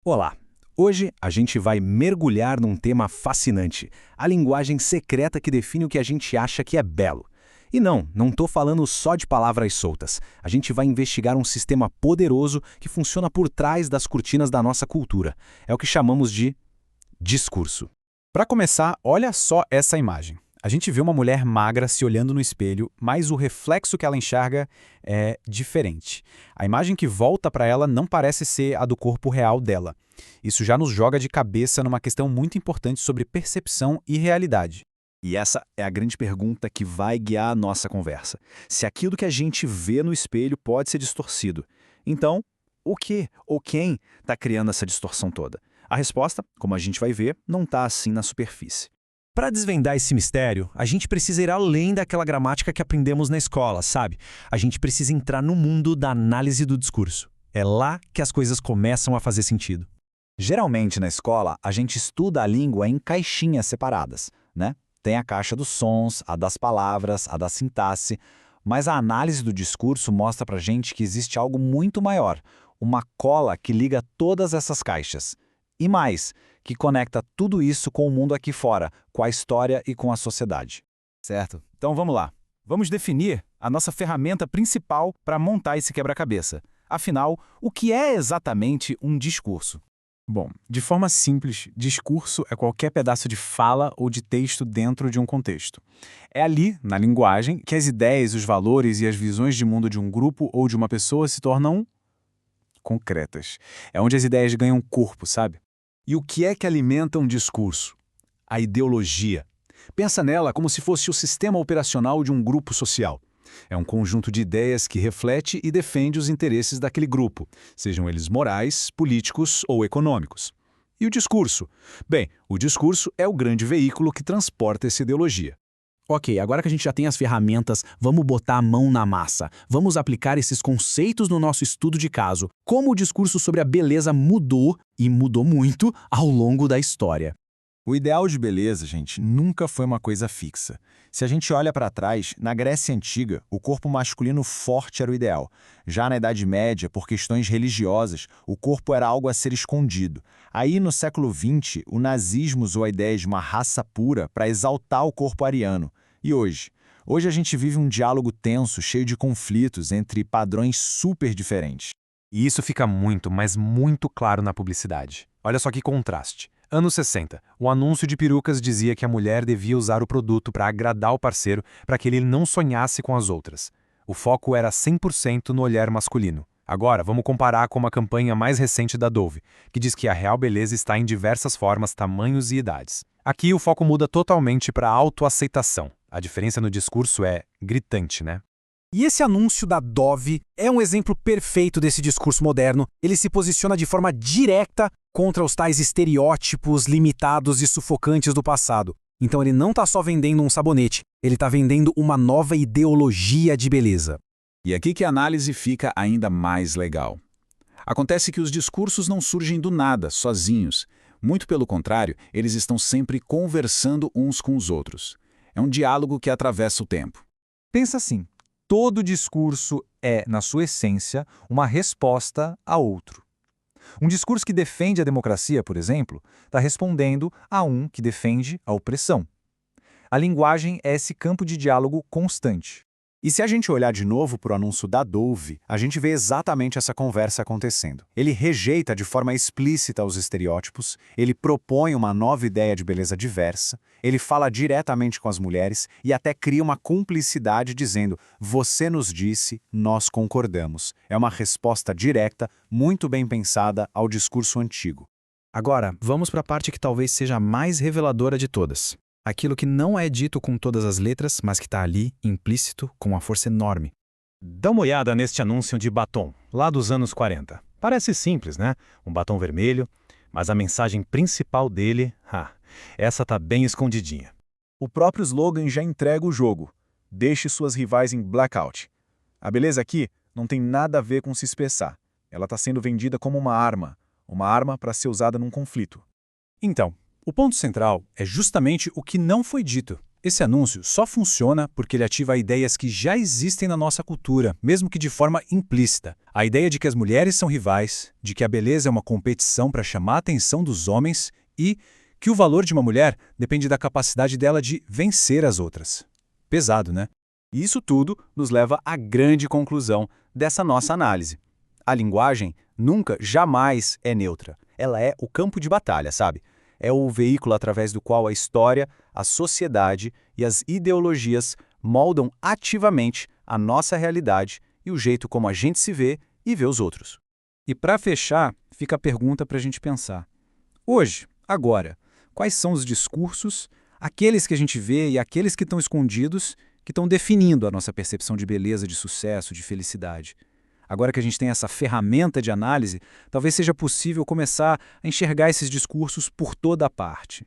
Olá! Hoje a gente vai mergulhar num tema fascinante, a linguagem secreta que define o que a gente acha que é belo. E não estou falando só de palavras soltas. A gente vai investigar um sistema poderoso que funciona por trás das cortinas da nossa cultura. É o que chamamos de discurso. Para começar, olha só essa imagem. A gente vê uma mulher magra se olhando no espelho, mas o reflexo que ela enxerga é diferente. A imagem que volta para ela não parece ser a do corpo real dela. Isso já nos joga de cabeça numa questão muito importante sobre percepção e realidade. E essa é a grande pergunta que vai guiar a nossa conversa. Se aquilo que a gente vê no espelho pode ser distorcido, então, o que ou quem está criando essa distorção toda? A resposta, como a gente vai ver, não está assim na superfície. Para desvendar esse mistério, a gente precisa ir além daquela gramática que aprendemos na escola, sabe? A gente precisa entrar no mundo da análise do discurso. É lá que as coisas começam a fazer sentido. Geralmente na escola, a gente estuda a língua em caixinhas separadas, né? Tem a caixa dos sons, a das palavras, a da sintaxe, mas a análise do discurso mostra pra gente que existe algo muito maior, uma cola que liga todas essas caixas. E mais, que conecta tudo isso com o mundo aqui fora, com a história e com a sociedade. Certo? Então vamos lá. Vamos definir a nossa ferramenta principal para montar esse quebra-cabeça. Afinal, o que é exatamente um discurso? Bom, de forma simples, discurso é qualquer pedaço de fala ou de texto dentro de um contexto. É ali, na linguagem, que as ideias, os valores e as visões de mundo de um grupo ou de uma pessoa se tornam concretas. É onde as ideias ganham corpo, sabe? E o que é que alimenta um discurso? A ideologia. Pensa nela como se fosse o sistema operacional de um grupo social. É um conjunto de ideias que reflete e defende os interesses daquele grupo, sejam eles morais, políticos ou econômicos. E o discurso? Bem, o discurso é o grande veículo que transporta essa ideologia. Ok, agora que a gente já tem as ferramentas, vamos botar a mão na massa. Vamos aplicar esses conceitos no nosso estudo de caso. Como o discurso sobre a beleza mudou, e mudou muito, ao longo da história. O ideal de beleza, gente, nunca foi uma coisa fixa. Se a gente olha para trás, na Grécia Antiga, o corpo masculino forte era o ideal. Já na Idade Média, por questões religiosas, o corpo era algo a ser escondido. Aí, no século XX, o nazismo usou a ideia de uma raça pura para exaltar o corpo ariano. E hoje? Hoje a gente vive um diálogo tenso, cheio de conflitos entre padrões super diferentes. E isso fica muito, mas muito claro na publicidade. Olha só que contraste. Anos 60, o anúncio de perucas dizia que a mulher devia usar o produto para agradar o parceiro para que ele não sonhasse com as outras. O foco era 100% no olhar masculino. Agora, vamos comparar com uma campanha mais recente da Dove, que diz que a real beleza está em diversas formas, tamanhos e idades. Aqui o foco muda totalmente para a autoaceitação. A diferença no discurso é gritante, né? E esse anúncio da Dove é um exemplo perfeito desse discurso moderno. Ele se posiciona de forma direta contra os tais estereótipos limitados e sufocantes do passado. Então ele não está só vendendo um sabonete, ele está vendendo uma nova ideologia de beleza. E aqui que a análise fica ainda mais legal. Acontece que os discursos não surgem do nada, sozinhos. Muito pelo contrário, eles estão sempre conversando uns com os outros. É um diálogo que atravessa o tempo. Pensa assim, todo discurso é, na sua essência, uma resposta a outro. Um discurso que defende a democracia, por exemplo, está respondendo a um que defende a opressão. A linguagem é esse campo de diálogo constante. E se a gente olhar de novo para o anúncio da Dove, a gente vê exatamente essa conversa acontecendo. Ele rejeita de forma explícita os estereótipos, ele propõe uma nova ideia de beleza diversa, ele fala diretamente com as mulheres e até cria uma cumplicidade dizendo: você nos disse, nós concordamos. É uma resposta direta, muito bem pensada ao discurso antigo. Agora, vamos para a parte que talvez seja a mais reveladora de todas. Aquilo que não é dito com todas as letras, mas que está ali, implícito, com uma força enorme. Dá uma olhada neste anúncio de batom, lá dos anos 40. Parece simples, né? Um batom vermelho, mas a mensagem principal dele, essa tá bem escondidinha. O próprio slogan já entrega o jogo. Deixe suas rivais em blackout. A beleza aqui não tem nada a ver com se expressar. Ela está sendo vendida como uma arma para ser usada num conflito. Então, o ponto central é justamente o que não foi dito. Esse anúncio só funciona porque ele ativa ideias que já existem na nossa cultura, mesmo que de forma implícita. A ideia de que as mulheres são rivais, de que a beleza é uma competição para chamar a atenção dos homens e que o valor de uma mulher depende da capacidade dela de vencer as outras. Pesado, né? E isso tudo nos leva à grande conclusão dessa nossa análise. A linguagem nunca, jamais é neutra. Ela é o campo de batalha, sabe? É o veículo através do qual a história, a sociedade e as ideologias moldam ativamente a nossa realidade e o jeito como a gente se vê e vê os outros. E para fechar, fica a pergunta para a gente pensar. Hoje, agora, quais são os discursos, aqueles que a gente vê e aqueles que estão escondidos, que estão definindo a nossa percepção de beleza, de sucesso, de felicidade? Agora que a gente tem essa ferramenta de análise, talvez seja possível começar a enxergar esses discursos por toda a parte.